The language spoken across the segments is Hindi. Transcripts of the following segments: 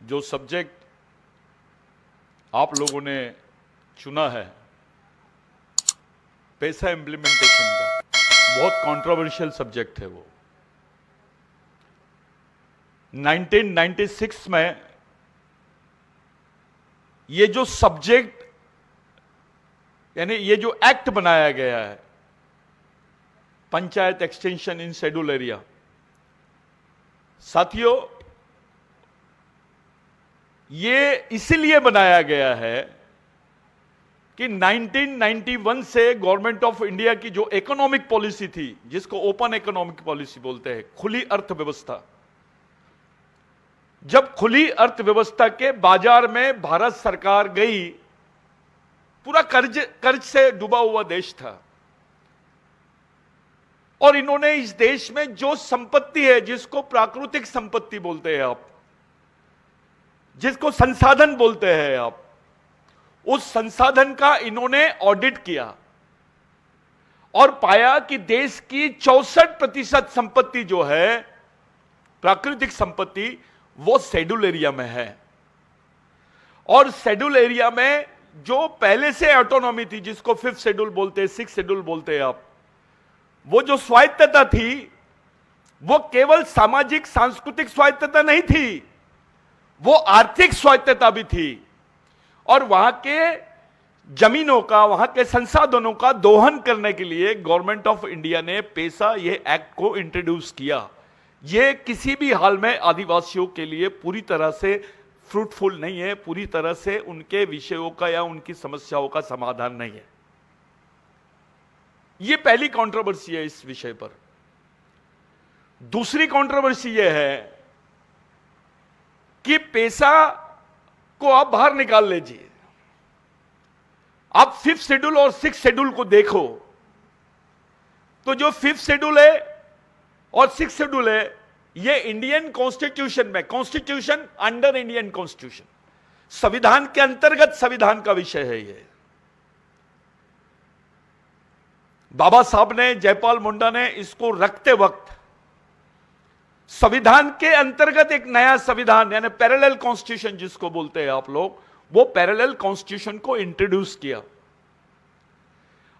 जो सब्जेक्ट आप लोगों ने चुना है पैसा इम्प्लीमेंटेशन का, बहुत कंट्रोवर्शियल सब्जेक्ट है वो। 1996 में ये जो सब्जेक्ट यानी ये जो एक्ट बनाया गया है, panchayat extension in schedule area, साथियों ये इसलिए बनाया गया है कि 1991 से गवर्नमेंट ऑफ इंडिया की जो इकोनॉमिक पॉलिसी थी, जिसको ओपन इकोनॉमिक पॉलिसी बोलते हैं, खुली अर्थव्यवस्था, जब खुली अर्थव्यवस्था के बाजार में भारत सरकार गई, पूरा कर्ज से डूबा हुआ देश था, और इन्होंने इस देश में जो संपत्ति है, जिसको प्राकृतिक संपत्ति बोलते हैं आप, जिसको संसाधन बोलते हैं आप, उस संसाधन का इन्होंने ऑडिट किया और पाया कि देश की 64% संपत्ति जो है प्राकृतिक संपत्ति, वो शेड्यूल एरिया में है। और शेड्यूल एरिया में जो पहले से ऑटोनॉमी थी, जिसको 5th शेड्यूल बोलते हैं, 6th शेड्यूल बोलते हैं आप, वो जो स्वायत्तता थी, वो केवल सामाजिक सांस्कृतिक स्वायत्तता नहीं थी, वो आर्थिक स्वायत्तता भी थी। और वहां के जमीनों का, वहां के संसाधनों का दोहन करने के लिए गवर्नमेंट ऑफ इंडिया ने पैसा ये एक्ट को इंट्रोड्यूस किया। ये किसी भी हाल में आदिवासियों के लिए पूरी तरह से फ्रूटफुल नहीं है, पूरी तरह से उनके विषयों का या उनकी समस्याओं का समाधान नहीं है। ये पहली कंट्रोवर्सी है इस विषय पर। दूसरी कंट्रोवर्सी यह है कि पैसा को आप बाहर निकाल लीजिए। आप 5th शेड्यूल और 6th शेड्यूल को देखो तो जो 5th शेड्यूल है और 6th शेड्यूल है, ये इंडियन कॉन्स्टिट्यूशन में, कॉन्स्टिट्यूशन अंडर इंडियन कॉन्स्टिट्यूशन, संविधान के अंतर्गत संविधान का विषय है। ये बाबा साहब ने, जयपाल मुंडा ने इसको रखते वक्त संविधान के अंतर्गत एक नया संविधान यानी पैरेलल कॉन्स्टिट्यूशन जिसको बोलते हैं आप लोग, वो पैरेलल कॉन्स्टिट्यूशन को इंट्रोड्यूस किया।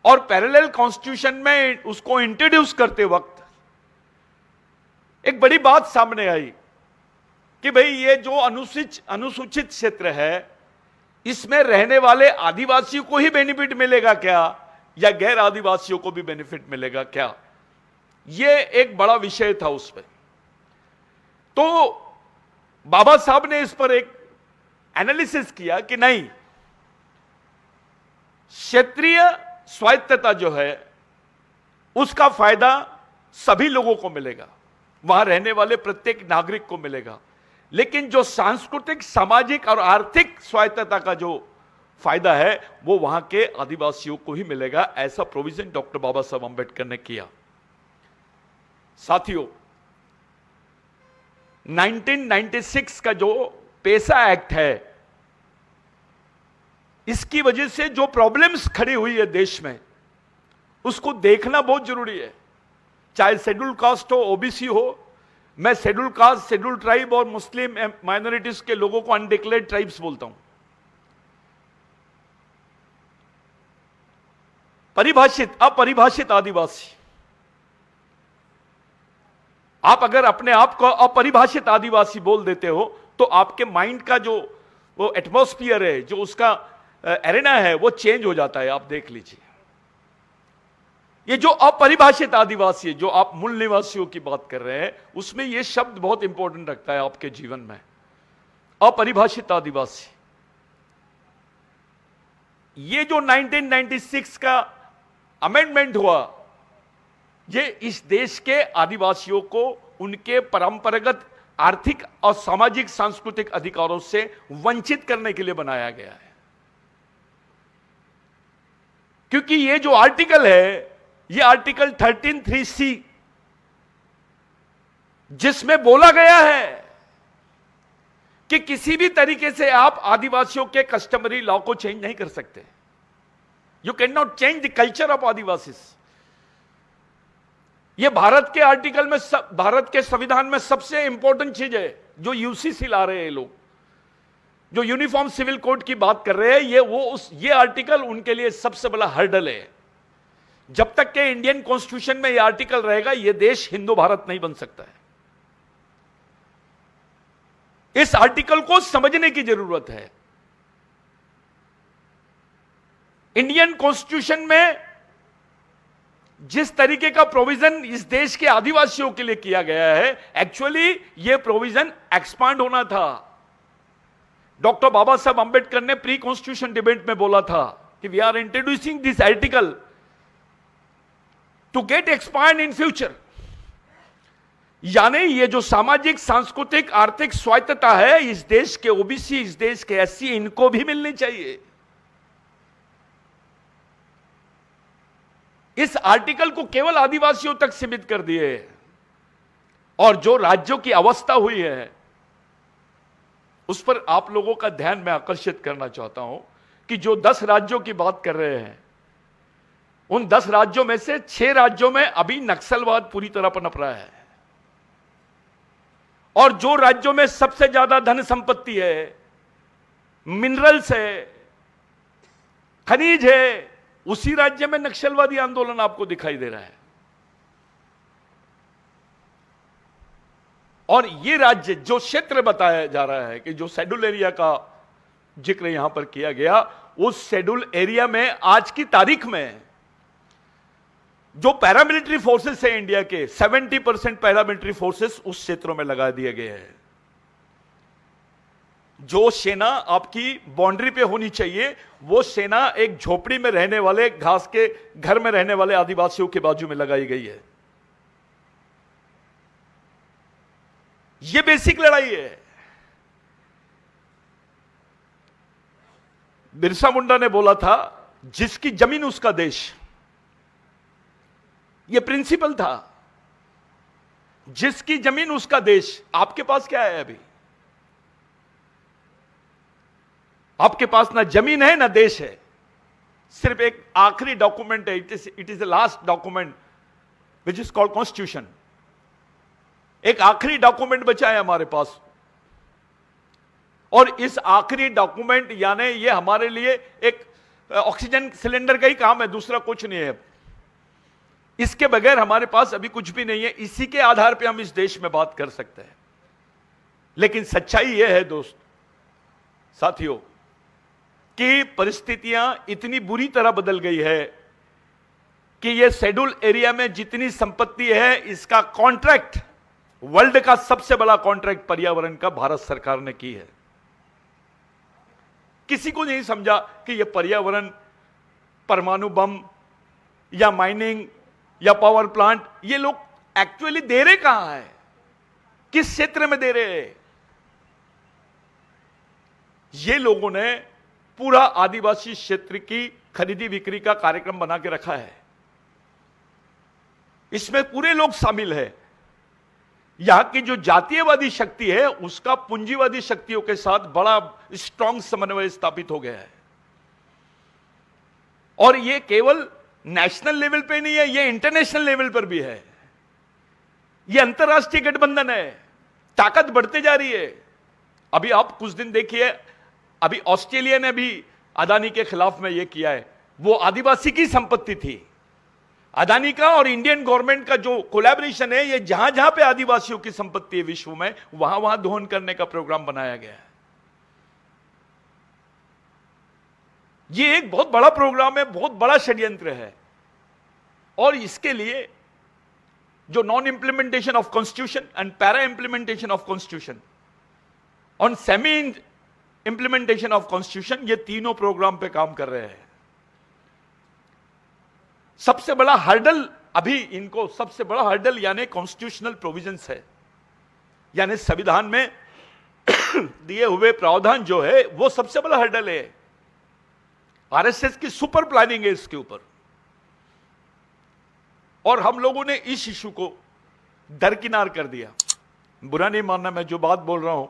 और पैरेलल कॉन्स्टिट्यूशन में उसको इंट्रोड्यूस करते वक्त एक बड़ी बात सामने आई कि भाई ये जो अनुसूचित क्षेत्र है, इसमें रहने वाले आदिवासियों को ही बेनिफिट मिलेगा क्या, या गैर आदिवासियों को भी बेनिफिट मिलेगा क्या? ये एक बड़ा विषय था उसमें। तो बाबा साहब ने इस पर एक एनालिसिस किया कि नहीं, क्षेत्रीय स्वायत्तता जो है उसका फायदा सभी लोगों को मिलेगा, वहां रहने वाले प्रत्येक नागरिक को मिलेगा, लेकिन जो सांस्कृतिक, सामाजिक और आर्थिक स्वायत्तता का जो फायदा है वो वहां के आदिवासियों को ही मिलेगा। ऐसा प्रोविजन डॉक्टर बाबा साहब अंबेडकर ने किया। साथियों 1996 का जो पैसा एक्ट है, इसकी वजह से जो प्रॉब्लम्स खड़ी हुई है देश में, उसको देखना बहुत जरूरी है। चाहे शेड्यूल कास्ट हो, ओबीसी हो, मैं शेड्यूल कास्ट, शेड्यूल ट्राइब और मुस्लिम माइनॉरिटीज के लोगों को अनडिक्लेयर्ड ट्राइब्स बोलता हूं। परिभाषित, अपरिभाषित आदिवासी, आप अगर अपने आप को अपरिभाषित आदिवासी बोल देते हो तो आपके माइंड का जो वो एटमॉस्फियर है, जो उसका एरेना है, वो चेंज हो जाता है। आप देख लीजिए, ये जो अपरिभाषित आदिवासी है, जो आप मूल निवासियों की बात कर रहे हैं, उसमें ये शब्द बहुत इंपॉर्टेंट रखता है आपके जीवन में। अपरिभाषित आदिवासी, ये जो 1996 का अमेंडमेंट हुआ, ये इस देश के आदिवासियों को उनके परंपरागत आर्थिक और सामाजिक सांस्कृतिक अधिकारों से वंचित करने के लिए बनाया गया है। क्योंकि ये जो आर्टिकल है, ये आर्टिकल 13(3)(c), जिसमें बोला गया है कि किसी भी तरीके से आप आदिवासियों के कस्टमरी लॉ को चेंज नहीं कर सकते। You can not change the culture of adivasi. ये भारत के आर्टिकल में, भारत के संविधान में सबसे इंपॉर्टेंट चीज है जो यूसीसी ला रहे हैं लोग। जो यूनिफॉर्म सिविल कोड की बात कर रहे हैं, ये आर्टिकल उनके लिए सबसे बड़ा हर्डल है। जब तक के इंडियन कॉन्स्टिट्यूशन में यह आर्टिकल रहेगा, यह देश हिंदू भारत नहीं बन सकता है। इस आर्टिकल को समझने की जरूरत है। इंडियन कॉन्स्टिट्यूशन में जिस तरीके का प्रोविजन इस देश के आदिवासियों के लिए किया गया है, एक्चुअली यह प्रोविजन एक्सपांड होना था। डॉक्टर बाबा साहब अंबेडकर ने प्री कॉन्स्टिट्यूशन डिबेट में बोला था कि we are introducing this article to get expand in future. यानी ये जो सामाजिक, सांस्कृतिक, आर्थिक स्वायत्तता है इस देश के ओबीसी, इस देश के एससी, इनको भी मिलनी चाहिए। इस आर्टिकल को केवल आदिवासियों तक सीमित कर दिए और जो राज्यों की अवस्था हुई है उस पर आप लोगों का ध्यान मैं आकर्षित करना चाहता हूं कि जो 10 राज्यों की बात कर रहे हैं, उन 10 राज्यों में से 6 राज्यों में अभी नक्सलवाद पूरी तरह पनप रहा है। और जो राज्यों में सबसे ज्यादा धन संपत्ति है, मिनरल्स है, खनिज है, उसी राज्य में नक्सलवादी आंदोलन आपको दिखाई दे रहा है। और ये राज्य, जो क्षेत्र बताया जा रहा है कि जो शेड्यूल एरिया का जिक्र यहां पर किया गया, उस शेड्यूल एरिया में आज की तारीख में जो पैरामिलिट्री फोर्सेस है इंडिया के, 70% पैरामिलिट्री फोर्सेस उस क्षेत्रों में लगा दिए गए हैं। जो सेना आपकी बाउंड्री पे होनी चाहिए, वो सेना एक झोपड़ी में रहने वाले, घास के घर में रहने वाले आदिवासियों के बाजू में लगाई गई है। ये बेसिक लड़ाई है। बिरसा मुंडा ने बोला था, जिसकी जमीन उसका देश। ये प्रिंसिपल था, जिसकी जमीन उसका देश। आपके पास क्या है अभी? आपके पास ना जमीन है ना देश है, सिर्फ एक आखिरी डॉक्यूमेंट है। It is the last document which is called constitution. एक आखिरी डॉक्यूमेंट बचा है हमारे पास, और इस आखिरी डॉक्यूमेंट यानी ये हमारे लिए एक ऑक्सीजन सिलेंडर का ही काम है, दूसरा कुछ नहीं है। इसके बगैर हमारे पास अभी कुछ भी नहीं है। इसी के आधार पे हम इस देश में बात कर सकते हैं। लेकिन सच्चाई यह है दोस्त, साथियों, कि परिस्थितियां इतनी बुरी तरह बदल गई है कि यह शेड्यूल एरिया में जितनी संपत्ति है, इसका कॉन्ट्रैक्ट, वर्ल्ड का सबसे बड़ा कॉन्ट्रैक्ट पर्यावरण का भारत सरकार ने की है। किसी को नहीं समझा कि यह पर्यावरण, परमाणु बम या माइनिंग या पावर प्लांट, ये लोग एक्चुअली दे रहे कहां है, किस क्षेत्र में दे रहे हैं? ये लोगों ने पूरा आदिवासी क्षेत्र की खरीदी बिक्री का कार्यक्रम बना के रखा है। इसमें पूरे लोग शामिल हैं। यहां की जो जातीयवादी शक्ति है, उसका पूंजीवादी शक्तियों के साथ बड़ा स्ट्रांग समन्वय स्थापित हो गया है। और यह केवल नेशनल लेवल पे नहीं है, यह इंटरनेशनल लेवल पर भी है। यह अंतरराष्ट्रीय गठबंधन है, ताकत बढ़ते जा रही है। अभी आप कुछ दिन देखिए, अभी ऑस्ट्रेलिया ने भी अदानी के खिलाफ में यह किया है। वो आदिवासी की संपत्ति थी। अदानी का और इंडियन गवर्नमेंट का जो कोलैबोरेशन है, ये जहां जहां पे आदिवासियों की संपत्ति है विश्व में, वहां वहां दोहन करने का प्रोग्राम बनाया गया है। ये एक बहुत बड़ा प्रोग्राम है, बहुत बड़ा षड्यंत्र है। और इसके लिए जो non implementation of constitution and para implementation of constitution और सेमी इंप्लीमेंटेशन ऑफ कॉन्स्टिट्यूशन, ये तीनों प्रोग्राम पे काम कर रहे हैं। सबसे बड़ा हर्डल अभी इनको, सबसे बड़ा हर्डल यानी कॉन्स्टिट्यूशनल प्रोविजंस है, यानी संविधान में दिए हुए प्रावधान जो है वो सबसे बड़ा हर्डल है। आरएसएस की सुपर प्लानिंग है इसके ऊपर। और हम लोगों ने इस इशू को दरकिनार कर दिया। बुरा नहीं मानना, मैं जो बात बोल रहा हूं,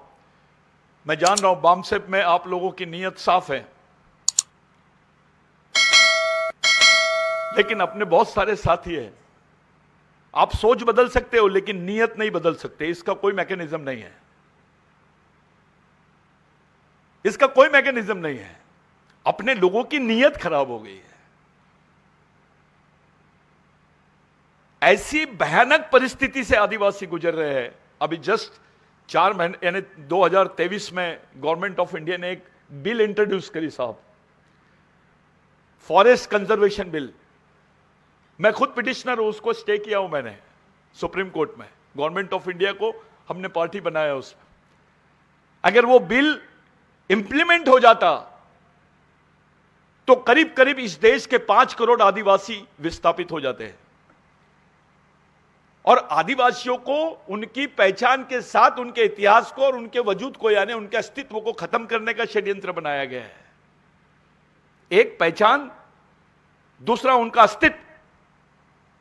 मैं जान रहा हूं बामसेप में आप लोगों की नीयत साफ है, लेकिन अपने बहुत सारे साथी हैं। आप सोच बदल सकते हो लेकिन नीयत नहीं बदल सकते, इसका कोई मैकेनिज्म नहीं है। इसका कोई मैकेनिज्म नहीं है। अपने लोगों की नीयत खराब हो गई है। ऐसी भयानक परिस्थिति से आदिवासी गुजर रहे हैं। अभी जस्ट 4 महीने यानी 2023 में गवर्नमेंट ऑफ इंडिया ने एक बिल इंट्रोड्यूस करी साहब, फॉरेस्ट कंजर्वेशन बिल। मैं खुद पिटिशनर हूं, उसको स्टे किया हूं मैंने सुप्रीम कोर्ट में। गवर्नमेंट ऑफ इंडिया को हमने पार्टी बनाया उसमें। अगर वो बिल इंप्लीमेंट हो जाता तो करीब करीब इस देश के 5 करोड़ आदिवासी विस्थापित हो जाते हैं। और आदिवासियों को उनकी पहचान के साथ उनके इतिहास को और उनके वजूद को यानी उनके अस्तित्व को खत्म करने का षड्यंत्र बनाया गया है। एक पहचान, दूसरा उनका अस्तित्व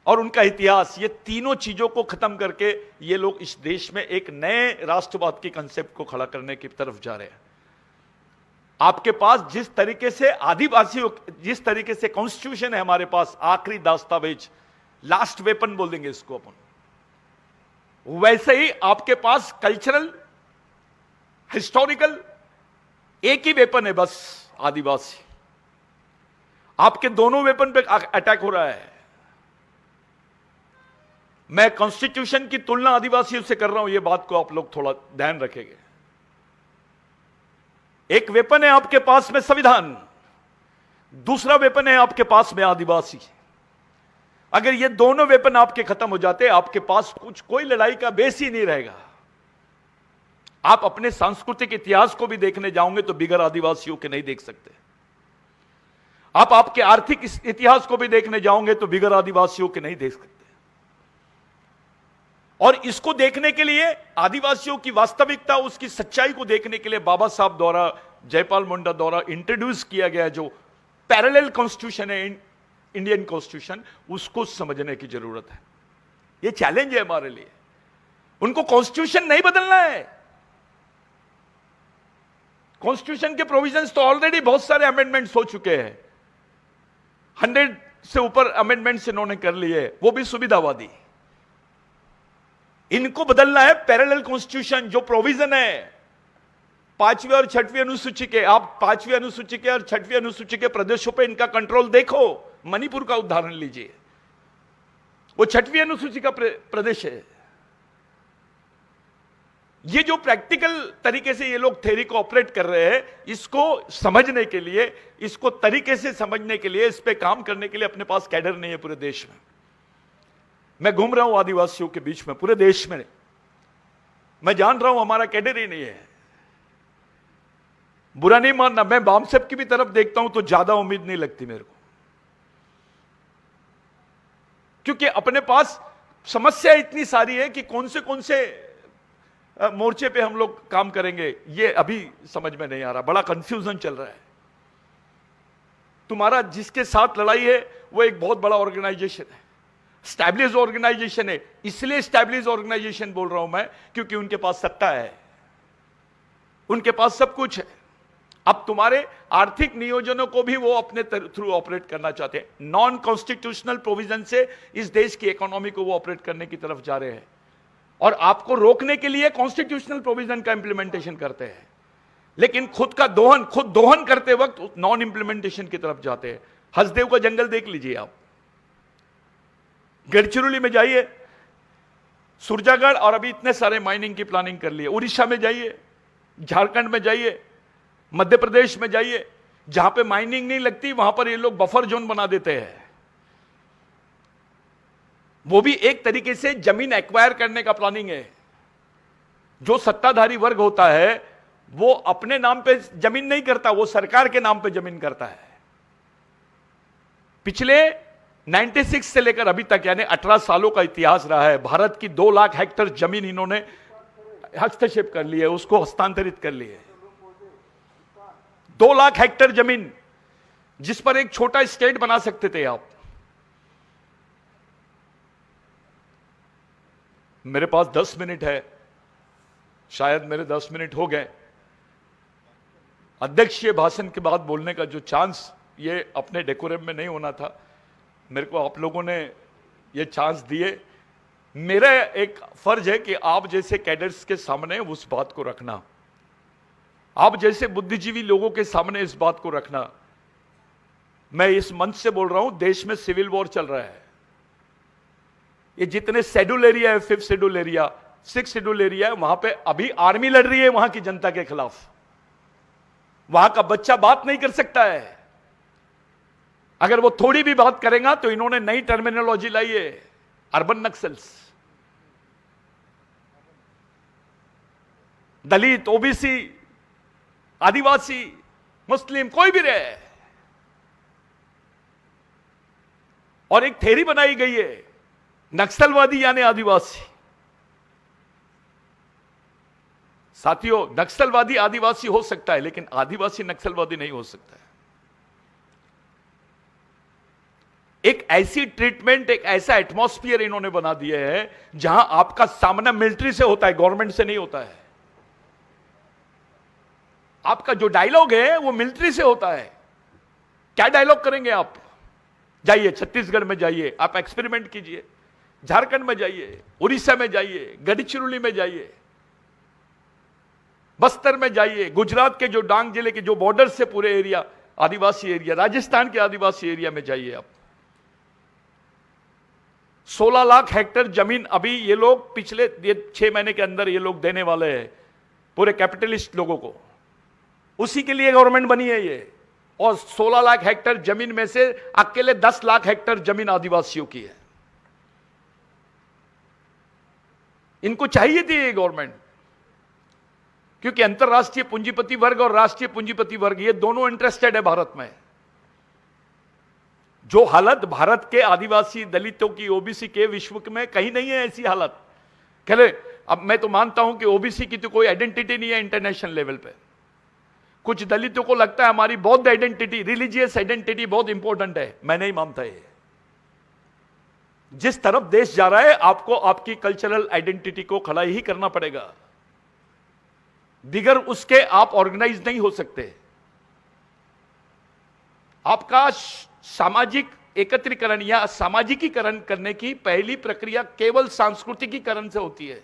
और उनका इतिहास, ये तीनों चीजों को खत्म करके ये लोग इस देश में एक नए राष्ट्रवाद के कंसेप्ट को खड़ा करने की तरफ जा रहे हैं। आपके पास जिस तरीके से आदिवासियों, जिस तरीके से कॉन्स्टिट्यूशन है हमारे पास, आखिरी दस्तावेज, लास्ट वेपन बोल देंगे इसको अपन, वैसे ही आपके पास कल्चरल, हिस्टोरिकल एक ही वेपन है बस, आदिवासी। आपके दोनों वेपन पे अटैक हो रहा है। मैं कॉन्स्टिट्यूशन की तुलना आदिवासियों से कर रहा हूं, यह बात को आप लोग थोड़ा ध्यान रखेंगे। एक वेपन है आपके पास में संविधान, दूसरा वेपन है आपके पास में आदिवासी। अगर ये दोनों वेपन आपके खत्म हो जाते, आपके पास कुछ कोई लड़ाई का बेस ही नहीं रहेगा। आप अपने सांस्कृतिक इतिहास को भी देखने जाओगे तो बिगर आदिवासियों के नहीं देख सकते। आप आपके आर्थिक इतिहास को भी देखने जाओगे तो बिगर आदिवासियों के नहीं देख सकते। और इसको देखने के लिए, आदिवासियों की वास्तविकता, उसकी सच्चाई को देखने के लिए बाबा साहब द्वारा, जयपाल मुंडा द्वारा इंट्रोड्यूस किया गया जो पैरेलल कॉन्स्टिट्यूशन है, इंडियन कॉन्स्टिट्यूशन, उसको समझने की जरूरत है। यह चैलेंज है हमारे लिए। उनको कॉन्स्टिट्यूशन नहीं बदलना है। कॉन्स्टिट्यूशन के प्रोविजंस तो ऑलरेडी बहुत सारे अमेंडमेंट्स हो चुके हैं, 100 से ऊपर अमेंडमेंट्स इन्होंने कर लिए, वो भी सुविधावादी। इनको बदलना है पैरेलल कॉन्स्टिट्यूशन, जो प्रोविजन है 5वीं और 6वीं अनुसूची के। आप 5वीं अनुसूची के और 6वीं अनुसूची के प्रदेशों पे इनका कंट्रोल देखो। मणिपुर का उदाहरण लीजिए, वो 6वीं अनुसूची का प्रदेश है। ये जो प्रैक्टिकल तरीके से ये लोग थ्योरी को ऑपरेट कर रहे हैं, इसको समझने के लिए, इसको तरीके से समझने के लिए, इस पे काम करने के लिए अपने पास कैडर नहीं है पूरे देश में। मैं घूम रहा हूं आदिवासियों के बीच में पूरे देश में, मैं जान रहा हूं हमारा कैडर ही नहीं है। बुरा नहीं मानना, मैं बामसेप की भी तरफ देखता हूं तो ज्यादा उम्मीद नहीं लगती मेरे को, क्योंकि अपने पास समस्या इतनी सारी है कि कौन से मोर्चे पे हम लोग काम करेंगे, ये अभी समझ में नहीं आ रहा। बड़ा कंफ्यूजन चल रहा है। तुम्हारा जिसके साथ लड़ाई है वो एक बहुत बड़ा ऑर्गेनाइजेशन है, स्टैब्लिश ऑर्गेनाइजेशन है। इसलिए स्टैब्लिश ऑर्गेनाइजेशन बोल रहा हूं मैं, क्योंकि उनके पास सत्ता है, उनके पास सब कुछ है। अब तुम्हारे आर्थिक नियोजनों को भी वो अपने थ्रू ऑपरेट करना चाहते हैं। नॉन कॉन्स्टिट्यूशनल प्रोविजन से इस देश की इकोनॉमी को वो ऑपरेट करने की तरफ जा रहे हैं, और आपको रोकने के लिए कॉन्स्टिट्यूशनल प्रोविजन का इंप्लीमेंटेशन करते हैं, लेकिन खुद दोहन करते वक्त नॉन इंप्लीमेंटेशन की तरफ जाते हैं। हसदेव का जंगल देख लीजिए आप, गढ़चिरौली में जाइए, सुरजागढ़, और अभी इतने सारे माइनिंग की प्लानिंग कर ली है। उड़ीसा में जाइए, झारखंड में जाइए, मध्य प्रदेश में जाइए, जहां पे माइनिंग नहीं लगती वहां पर ये लोग बफर जोन बना देते हैं। वो भी एक तरीके से जमीन एक्वायर करने का प्लानिंग है। जो सत्ताधारी वर्ग होता है वो अपने नाम पे जमीन नहीं करता, वो सरकार के नाम पे जमीन करता है। पिछले 96 से लेकर अभी तक यानी 18 सालों का इतिहास रहा है। भारत की 2 लाख हेक्टेयर जमीन इन्होंने हस्तक्षेप कर ली है, उसको हस्तांतरित कर ली है। 2 लाख हेक्टेयर जमीन जिस पर एक छोटा स्टेट बना सकते थे आप। मेरे पास 10 मिनट है, शायद मेरे 10 मिनट हो गए। अध्यक्षीय भाषण के बाद बोलने का जो चांस, ये अपने डेकोरम में नहीं होना था, मेरे को आप लोगों ने ये चांस दिए। मेरा एक फर्ज है कि आप जैसे कैडर्स के सामने उस बात को रखना। आप जैसे बुद्धिजीवी लोगों के सामने इस बात को रखना, मैं इस मंच से बोल रहा हूं, देश में सिविल वॉर चल रहा है। ये जितने शेड्यूल एरिया है, 5th schedule area, 6th schedule area है, वहां पे अभी आर्मी लड़ रही है वहां की जनता के खिलाफ। वहां का बच्चा बात नहीं कर सकता है। अगर वो थोड़ी भी बात करेगा तो इन्होंने नई टर्मिनोलॉजी लाई है, अर्बन नक्सल्स। दलित, ओबीसी, आदिवासी, मुस्लिम, कोई भी रहे, और एक थ्योरी बनाई गई है, नक्सलवादी यानी आदिवासी। साथियों, नक्सलवादी आदिवासी हो सकता है, लेकिन आदिवासी नक्सलवादी नहीं हो सकता है। एक ऐसी ट्रीटमेंट, एक ऐसा एटमॉस्फेयर इन्होंने बना दिया है जहां आपका सामना मिलिट्री से होता है, गवर्नमेंट से नहीं होता है। आपका जो डायलॉग है वो मिलिट्री से होता है। क्या डायलॉग करेंगे आप? जाइए छत्तीसगढ़ में, जाइए आप एक्सपेरिमेंट कीजिए, झारखंड में जाइए, उड़ीसा में जाइए, गढ़चिरौली में जाइए, बस्तर में जाइए, गुजरात के जो डांग जिले के जो बॉर्डर से पूरे एरिया आदिवासी एरिया, राजस्थान के आदिवासी एरिया में जाइए आप। 16 लाख हेक्टेयर जमीन अभी ये लोग पिछले 6 महीने के अंदर ये लोग देने वाले हैं पूरे कैपिटलिस्ट लोगों को। उसी के लिए गवर्नमेंट बनी है ये। और 16 लाख हेक्टेयर जमीन में से अकेले 10 लाख हेक्टेयर जमीन आदिवासियों की है। इनको चाहिए थी ये गवर्नमेंट, क्योंकि अंतरराष्ट्रीय पूंजीपति वर्ग और राष्ट्रीय पूंजीपति वर्ग ये दोनों इंटरेस्टेड है भारत में। जो हालत भारत के आदिवासी, दलितों की, ओबीसी के विश्व में कहीं नहीं है ऐसी हालत। कहले, अब मैं तो मानता हूं कि ओबीसी की तो कोई आइडेंटिटी नहीं है इंटरनेशनल लेवल पे। कुछ दलितों को लगता है हमारी बौद्ध आइडेंटिटी, रिलीजियस आइडेंटिटी बहुत इंपॉर्टेंट है। मैं नहीं मानता ये। जिस तरफ देश जा रहा है, आपको आपकी कल्चरल आइडेंटिटी को खड़ा ही करना पड़ेगा। बिगर उसके आप ऑर्गेनाइज नहीं हो सकते। आपका सामाजिक एकत्रीकरण या सामाजिकीकरण करने की पहली प्रक्रिया केवल सांस्कृतिकीकरण से होती है,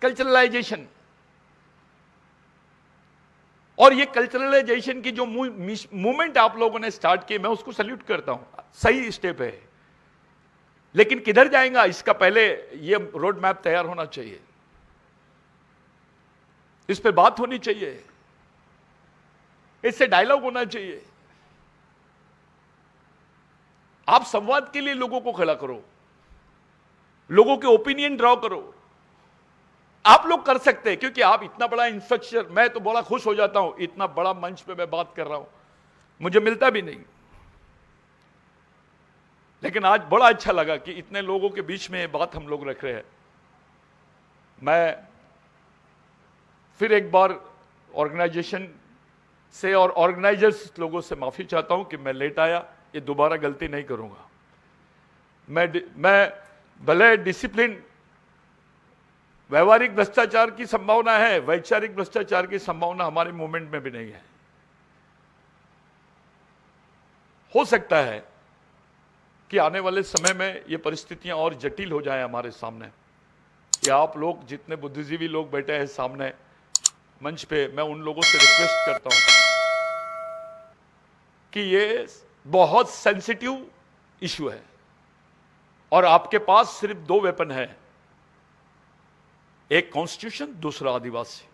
कल्चरलाइजेशन। और ये कल्चरलाइजेशन की जो मूवमेंट आप लोगों ने स्टार्ट की, मैं उसको सल्यूट करता हूं, सही स्टेप है। लेकिन किधर जाएगा, इसका पहले ये रोड मैप तैयार होना चाहिए, इस पे बात होनी चाहिए, इससे डायलॉग होना चाहिए। आप संवाद के लिए लोगों को खड़ा करो, लोगों के ओपिनियन ड्रॉ करो। आप लोग कर सकते हैं, क्योंकि आप इतना बड़ा इंफ्रास्ट्रक्चर, मैं तो बड़ा खुश हो जाता हूं, इतना बड़ा मंच पे मैं बात कर रहा हूं, मुझे मिलता भी नहीं। लेकिन आज बड़ा अच्छा लगा कि इतने लोगों के बीच में ये बात हम लोग रख रहे हैं। मैं फिर एक बार ऑर्गेनाइजेशन से और ऑर्गेनाइजर्स लोगों से माफी चाहता हूं कि मैं लेट आया। ये दोबारा गलती नहीं करूंगा। मैं भले डिसिप्लिन, व्यवहारिक भ्रष्टाचार की संभावना है, वैचारिक भ्रष्टाचार की संभावना हमारे मूवमेंट में भी नहीं है। हो सकता है कि आने वाले समय में ये परिस्थितियां और जटिल हो जाएं हमारे सामने। या आप लोग जितने बुद्धिजीवी लोग बैठे हैं सामने मंच पे, मैं उन लोगों से रिक्वेस्ट करता हूं कि ये बहुत सेंसिटिव इशू है और आपके पास सिर्फ 2 वेपन है, एक कॉन्स्टिट्यूशन, दूसरा आदिवासी,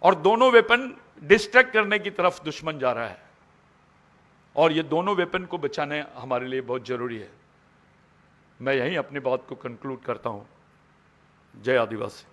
और दोनों वेपन डिस्ट्रैक्ट करने की तरफ दुश्मन जा रहा है और ये दोनों वेपन को बचाने हमारे लिए बहुत जरूरी है। मैं यहीं अपनी बात को कंक्लूड करता हूं। जय आदिवासी।